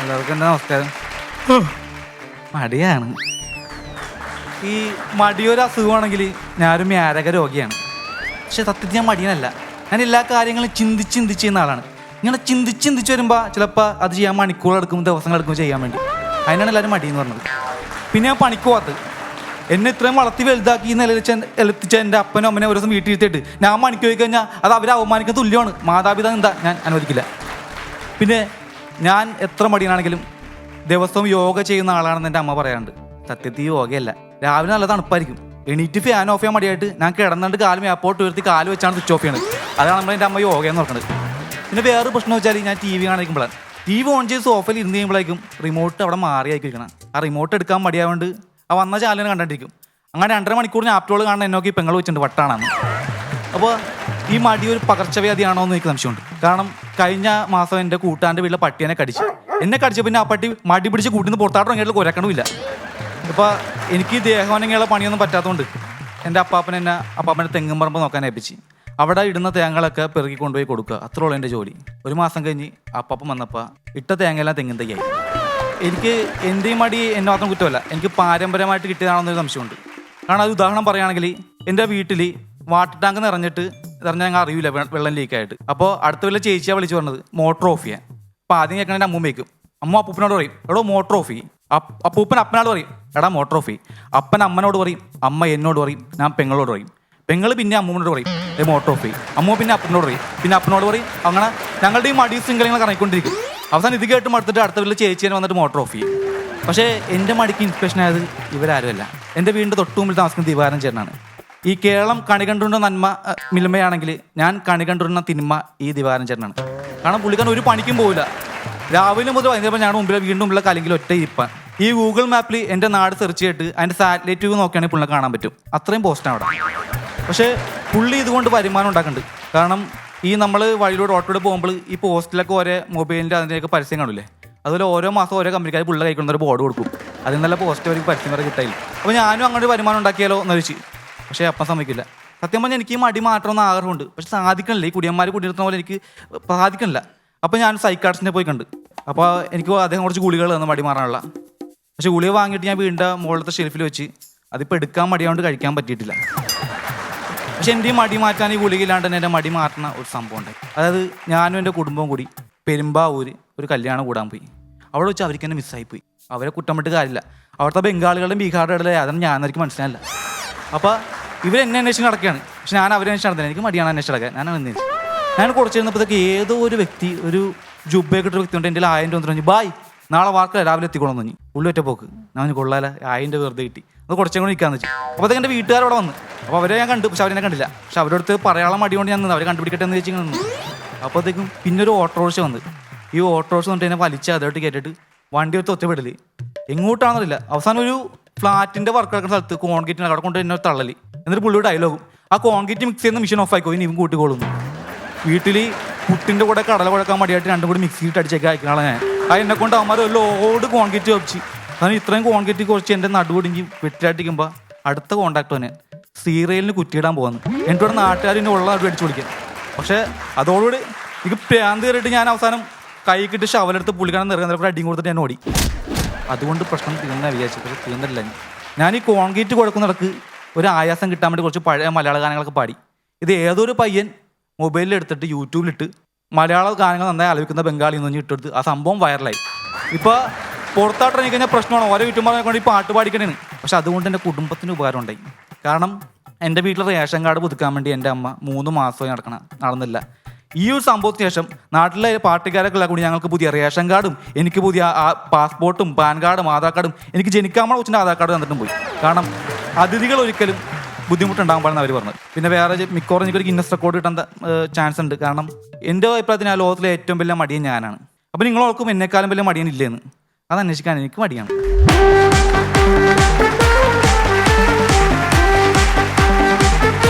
എല്ലാവർക്കും എന്താ നമസ്കാരം. മടിയാണ്. ഈ മടിയൊരു അസുഖമാണെങ്കിൽ ഞാനൊരു മാരക രോഗിയാണ്. പക്ഷെ സത്യത്തിൽ ഞാൻ മടിയനല്ല. ഞാൻ എല്ലാ കാര്യങ്ങളും ചിന്തിച്ച് ചെയ്യുന്ന ആളാണ്. ഇങ്ങനെ ചിന്തിച്ച് വരുമ്പോൾ ചിലപ്പോൾ അത് ചെയ്യാൻ മണിക്കൂറെടുക്കും, ദിവസങ്ങളെടുക്കും ചെയ്യാൻ വേണ്ടി. അതിനാണ് എല്ലാവരും മടിയെന്ന് പറഞ്ഞത്. പിന്നെ ഞാൻ പണിക്ക് പോകാത്തത്. എന്നെ ഇത്രയും വളർത്തി വലുതാക്കി എത്തിച്ച എൻ്റെ അപ്പനും അമ്മനെ ഒരു ദിവസം വീട്ടിൽ ഇരുത്തിയിട്ട് ഞാൻ മണിക്ക് പോയി കഴിഞ്ഞാൽ അത് അവരെ അവമാനിക്കുന്ന തുല്യമാണ്. മാതാപിതാ എന്താ ഞാൻ അനുവദിക്കില്ല. പിന്നെ ഞാൻ എത്ര മടിയനാണെങ്കിലും ദിവസവും യോഗ ചെയ്യുന്ന ആളാണെന്ന് എൻ്റെ അമ്മ പറയാറുണ്ട്. സത്യത്തിൽ യോഗയല്ല. രാവിലെ നല്ല തണുപ്പായിരിക്കും, എണീറ്റ് ഫാൻ ഓഫ് ചെയ്യാൻ മടിയായിട്ട് ഞാൻ കിടന്നിട്ട് കാല് മേപ്പോട്ട് ഉയർത്തി കാല് വെച്ചാണ് സ്വിച്ച് ഓഫ് ചെയ്യണത്. അതാണ് നമ്മൾ എൻ്റെ അമ്മ യോഗ എന്ന് പറഞ്ഞത്. പിന്നെ വേറൊരു പ്രശ്നം വെച്ചാൽ ഞാൻ ടി വി കാണിക്കുമ്പോഴാണ് ടി വി ഓൺ ചെയ്ത് സോഫയിൽ ഇരുന്ന് കഴിയുമ്പോഴേക്കും റിമോട്ട് അവിടെ മാറിയായിരിക്കണം. ആ റിമോട്ട് എടുക്കാൻ മടിയായതുകൊണ്ട് ആ വന്ന ചാനലിനെ കണ്ടിരിക്കും. അങ്ങനെ 2.5 മണിക്കൂർ ഞാൻ ആപ്റ്റോൾ കാണാൻ എന്നൊക്കെ പെങ്ങൾ വെച്ചിട്ടുണ്ട് വട്ടാണെന്ന്. അപ്പോൾ ഈ മടി ഒരു പകർച്ചവ്യാധിയാണോ എന്ന് എനിക്ക് സംശയമുണ്ട്. കാരണം കഴിഞ്ഞ മാസം എൻ്റെ കൂട്ടാൻ്റെ വീട്ടിലെ പട്ടിയെ കടിച്ചു. എന്നെ കടിച്ച പിന്നെ ആ പട്ടി മടി പിടിച്ച് കൂട്ടിന്ന് പുറത്താട്ടം അങ്ങോട്ട് കുരക്കണമില്ല. ഇപ്പോൾ എനിക്ക് ദേഹവനങ്ങനെയുള്ള പണിയൊന്നും പറ്റാത്തതുകൊണ്ട് എൻ്റെ അപ്പാപ്പനെ തെങ്ങും പറമ്പ് നോക്കാൻ ഏൽപ്പിച്ച് അവിടെ ഇടുന്ന തേങ്ങകളൊക്കെ പെറുക്കി കൊണ്ടുപോയി കൊടുക്കുക. അത്രയുള്ള എൻ്റെ ജോലി. 1 മാസം കഴിഞ്ഞ് അപ്പാപ്പൻ വന്നപ്പോൾ ഇട്ട തേങ്ങയെല്ലാം തെങ്ങിൻ തയ്യായി. എനിക്ക് എൻ്റെ മടി എന്നെ മാത്രം കുറ്റമല്ല, എനിക്ക് പാരമ്പര്യമായിട്ട് കിട്ടിയതാണെന്നൊരു സംശയമുണ്ട്. കാരണം അത് ഉദാഹരണം പറയുകയാണെങ്കിൽ എൻ്റെ വീട്ടിൽ വാട്ടർ ടാങ്ക് നിറഞ്ഞാൽ ഞങ്ങൾ അറിയില്ല വെള്ളം ലീക്കായിട്ട്. അപ്പോൾ അടുത്ത വല്ല ചേച്ചിയാണ് വിളിച്ച് പറഞ്ഞത് മോട്ടർ ഓഫ് ചെയ്യാൻ. അപ്പോൾ ആദ്യം കേൾക്കണ എൻ്റെ അമ്മ വയ്ക്കും. അമ്മ അപ്പൂപ്പനോട് പറയും എടോ മോട്ടർ ഓഫ് ചെയ്യും. അപ്പൂപ്പൻ അപ്പനോട് പറയും എടാ മോട്ടർ ഓഫ് ചെയ്യും. അപ്പൻ അമ്മനോട് പറയും, അമ്മ എന്നോട് പറയും, ഞാൻ പെങ്ങളോട് പറയും. പെങ്ങൾ പിന്നെ അമ്മൂനോട് പറയും മോട്ടർ ഓഫ് ചെയ്യും. അമ്മ പിന്നെ അപ്പനോട് പറയും, പിന്നെ അപ്പനോട് പറയും. അങ്ങനെ ഞങ്ങളുടെ ഈ മടി ശൃംഖലകൾ കറങ്ങിക്കൊണ്ടിരിക്കും. അവസാനം ഇത് കേട്ട് മടുത്തിട്ട് അടുത്ത വീട്ടിൽ ചേച്ചിയെ വന്നിട്ട് മോട്ടർ ഓഫ് ചെയ്യും. പക്ഷേ എൻ്റെ മടിക്ക് ഇൻസ്പിറേഷൻ ആയത് ഇവരാരുമല്ല. എൻ്റെ വീടിൻ്റെ തൊട്ട് മുമ്പിൽ താമസിക്കുന്ന ദിവാരൻ ചേട്ടനാണ്. ഈ കേരളം കണി കണ്ടുകൊണ്ട നന്മ മിൽമയാണെങ്കിൽ ഞാൻ കണി കണ്ടുകൊണ്ട തിന്മ ഈ ദിവാരൻ ചേട്ടനാണ്. കാരണം പുള്ളിക്കാരൻ ഒരു പണിക്കും പോവില്ല. രാവിലെ മുതൽ വൈകുന്നേരം ഞാൻ വീണ്ടും മുമ്പിലെ കല്ലെങ്കിൽ ഒറ്റ ഇരിപ്പാൻ. ഈ ഗൂഗിൾ മാപ്പിൽ എൻ്റെ നാട് സെർച്ച് ചെയ്തിട്ട് അതിൻ്റെ സാറ്റലൈറ്റ് വ്യൂ നോക്കുകയാണെങ്കിൽ പുള്ളിനെ കാണാൻ പറ്റും. അത്രയും പോസ്റ്റാണ് അവിടെ. പക്ഷേ പുള്ളി ഇതുകൊണ്ട് വരുമാനം ഉണ്ടാക്കുന്നുണ്ട്. കാരണം ഈ നമ്മൾ വഴിയിലൂടെ ഓട്ടോയുടെ പോകുമ്പോൾ ഈ പോസ്റ്റിലൊക്കെ ഓരോ മൊബൈലിൻ്റെ അതിൻ്റെയൊക്കെ പരസ്യം കാണില്ലേ, അതുപോലെ ഓരോ മാസം ഓരോ കമ്പനിക്കാർ പുള്ളി കൈക്കൊണ്ട ഒരു ബോർഡ് കൊടുക്കും. അതിൽ നല്ല പോസ്റ്റ് അവർക്ക് പരസ്യം വരെ കിട്ടായില്ല. അപ്പോൾ ഞാനും അങ്ങനെ ഒരു വരുമാനം ഉണ്ടാക്കിയാലോ എന്ന് വെച്ച്. പക്ഷേ അപ്പം സമ്മതിക്കില്ല. സത്യം പറഞ്ഞാൽ എനിക്ക് ഈ മടി മാറ്റണമെന്ന് ആഗ്രഹമുണ്ട്. പക്ഷെ സാധിക്കണില്ല. ഈ കുടിയന്മാർ കുടിയിരുത്തുന്ന പോലെ എനിക്ക് സാധിക്കണില്ല. അപ്പോൾ ഞാൻ സൈക്കാട്രിസ്റ്റിനെ പോയി കണ്ട്. അപ്പോൾ എനിക്ക് അദ്ദേഹം കുറച്ച് ഗുളികൾ തന്നു മടി മാറാനുള്ള. പക്ഷേ ഗുളിക വാങ്ങിയിട്ട് ഞാൻ വീടിൻ്റെ മുകളിലത്തെ ഷെൽഫിൽ വെച്ച് അതിപ്പോൾ എടുക്കാൻ മടിയാകൊണ്ട് കഴിക്കാൻ പറ്റിയിട്ടില്ല. പക്ഷെ എൻ്റെ ഈ മടി മാറ്റാൻ ഈ ഗുളികയില്ലാണ്ട് തന്നെ എൻ്റെ മടി മാറ്റുന്ന ഒരു സംഭവം ഉണ്ട്. അതായത് ഞാനും എൻ്റെ കുടുംബവും കൂടി പെരുമ്പാവൂര് ഒരു കല്യാണം കൂടാൻ പോയി. അവിടെ വെച്ച് അവർക്ക് തന്നെ മിസ്സായിപ്പോയി. അവരെ കുറ്റം വിട്ട് കാര്യമില്ല. അവിടുത്തെ ബംഗാളികളുടെയും ബീഹാറുടെ ഇടയിലെ അതൊന്നും ഞാനെനിക്ക് മനസ്സിലായില്ല. അപ്പോൾ ഇവരെന്നെ അന്വേഷിച്ച് നടക്കുകയാണ്. പക്ഷെ ഞാൻ അവരെ അന്വേഷിച്ച് നടത്തില്ല. എനിക്ക് മടിയാണ് അന്വേഷിച്ച് നടക്കാൻ. ഞാൻ അന്വേഷിച്ചു. ഞാൻ കുറച്ച് കഴിഞ്ഞപ്പോഴത്തേക്ക് ഏതോ ഒരു വ്യക്തി, ഒരു ജുബയൊക്കെ ഇട്ടൊരു വ്യക്തി ഉണ്ട്, എൻ്റെ 1000 രൂപ പറഞ്ഞു ബായ് നാളെ വാർക്കല രാവിലെ എത്തിക്കോളാം എന്ന് പറഞ്ഞു. ഉള്ളി ഒറ്റ പോക്ക്. ഞാൻ കൊള്ളാല 1000 രൂപ വെറുതെ കിട്ടി. അത് കുറച്ചും കൂടി നിൽക്കാന്ന് വെച്ചു. അപ്പോഴത്തേക്ക് എൻ്റെ വീട്ടുകാരവിടെ വന്നു. അപ്പോൾ അവരെ ഞാൻ കണ്ടു, പക്ഷെ അവരെന്നെ കണ്ടില്ല. പക്ഷെ അവരുടെ അടുത്ത് പറയാനുള്ള മടി കൊണ്ട് ഞാൻ നിന്ന് അവരെ കണ്ടുപിടിക്കട്ടെ എന്ന് വെച്ച് നിന്നു. അപ്പോഴത്തേക്കും പിന്നെ ഒരു ഓട്ടോറിക്ഷ വന്ന്. ഈ ഓട്ടോറിക്ഷ വന്നിട്ട് എന്നെ വലിച്ച് അതോട്ട് കയറ്റിട്ട് വണ്ടി എടുത്ത് ഒറ്റപ്പെടല് എങ്ങോട്ടാണെന്നില്ല. അവസാനം ഒരു ഫ്ലാറ്റിൻ്റെ വർക്ക് നടക്കുന്ന സ്ഥലത്ത് കോൺക്രീറ്റിന് അവിടെ കൊണ്ട് എന്നെ തള്ളല്. എന്നിട്ട് പുള്ളിയുടെ ഡയലോഗും ആ കോൺക്രീറ്റ് മിക്സ് ചെയ്യുന്ന മെഷീൻ ഓഫ് ആയിക്കോ, ഇനി ഇവൻ കൂട്ടിക്കോളുന്നു. വീട്ടിൽ പുട്ടിൻ്റെ കൂടെ കടല കുഴക്കാൻ മടിയായിട്ട് രണ്ടും കൂടി മിക്സിയിട്ട് അടിച്ചേക്ക് അയക്കണാളെ ഞാൻ. ആ എന്നെ കൊണ്ട് അവന്മാർ ഒരു ലോഡ് കോൺക്രീറ്റ് വെച്ച്. കാരണം ഇത്രയും കോൺക്രീറ്റ് കുറച്ച് എൻ്റെ നടുപൊടിഞ്ഞ് വെട്ടിയാട്ടിക്കുമ്പോൾ അടുത്ത കോൺടാക്ട് തന്നെ സീറിയലിന് കുറ്റിയിടാൻ പോകുന്നു. എന്നിട്ട് നാട്ടുകാരിൻ്റെ ഉള്ള നടുവ് അടിച്ചു വിളിക്കാൻ. പക്ഷേ അതോടുകൂടി എനിക്ക് പ്രാന്ത് കയറിയിട്ട് ഞാൻ അവസാനം കൈക്കിട്ട് ഷവലെടുത്ത് പുള്ളിക്കാരൻ നിറങ്ങുന്നവരുടെ അടിയും കൊടുത്തിട്ട് ഞാൻ ഓടി. അതുകൊണ്ട് പ്രശ്നം തീർന്നാണ് വിചാരിച്ചു. പക്ഷേ തീർന്നില്ല. ഞാൻ ഈ കോൺക്രീറ്റ് കുഴക്കുന്നിടക്ക് ഒരു ആയാസം കിട്ടാൻ വേണ്ടി കുറച്ച് പഴയ മലയാള ഗാനങ്ങളൊക്കെ പാടി. ഇത് ഏതൊരു പയ്യൻ മൊബൈലിൽ എടുത്തിട്ട് യൂട്യൂബിലിട്ട് മലയാള ഗാനങ്ങൾ നന്നായി ആലോചിക്കുന്ന ബംഗാളി എന്ന് പറഞ്ഞ് ഇട്ടെടുത്ത് ആ സംഭവം വൈറലായി. ഇപ്പോൾ പുറത്തോട്ടിറങ്ങി കഴിഞ്ഞാൽ പ്രശ്നമാണ്. ഓരോ യൂട്യൂബർമാരെ കൊണ്ട് ഈ പാട്ട് പാടിക്കണേന്. പക്ഷെ അതുകൊണ്ട് എൻ്റെ കുടുംബത്തിന് ഉപകാരം ഉണ്ടായി. കാരണം എൻ്റെ വീട്ടിൽ റേഷൻ കാർഡ് പുതുക്കാൻ വേണ്ടി എൻ്റെ അമ്മ 3 മാസമായി നടന്നില്ല. ഈ ഒരു സംഭവത്തിന് ശേഷം നാട്ടിലെ പാർട്ടിക്കാരൊക്കെ കൂടി ഞങ്ങൾക്ക് പുതിയ റേഷൻ കാർഡും എനിക്ക് പുതിയ പാസ്പോർട്ടും പാൻ കാർഡും ആധാർ കാർഡും എനിക്ക് ജനിക്കാമോ കൊച്ചിൻ്റെ ആധാർ കാർഡ് തന്നിട്ടും പോയി. കാരണം അതിഥികൾ ഒരിക്കലും ബുദ്ധിമുട്ടുണ്ടാകാൻ പാടെന്ന് അവർ പറഞ്ഞത്. പിന്നെ വേറെ മിക്കവാറും എനിക്കൊരു ഗിന്നസ് റെക്കോർഡ് കിട്ടാൻ ചാൻസ് ഉണ്ട്. കാരണം എൻ്റെ അഭിപ്രായത്തിന് ആ ലോകത്തിലെ ഏറ്റവും വലിയ മടിയൻ ഞാനാണ്. അപ്പോൾ നിങ്ങളോർക്കും എന്നെക്കാളും വലിയ മടിയൻ ഇല്ലേന്ന്. അത് അന്വേഷിക്കാൻ എനിക്ക് മടിയാണ്.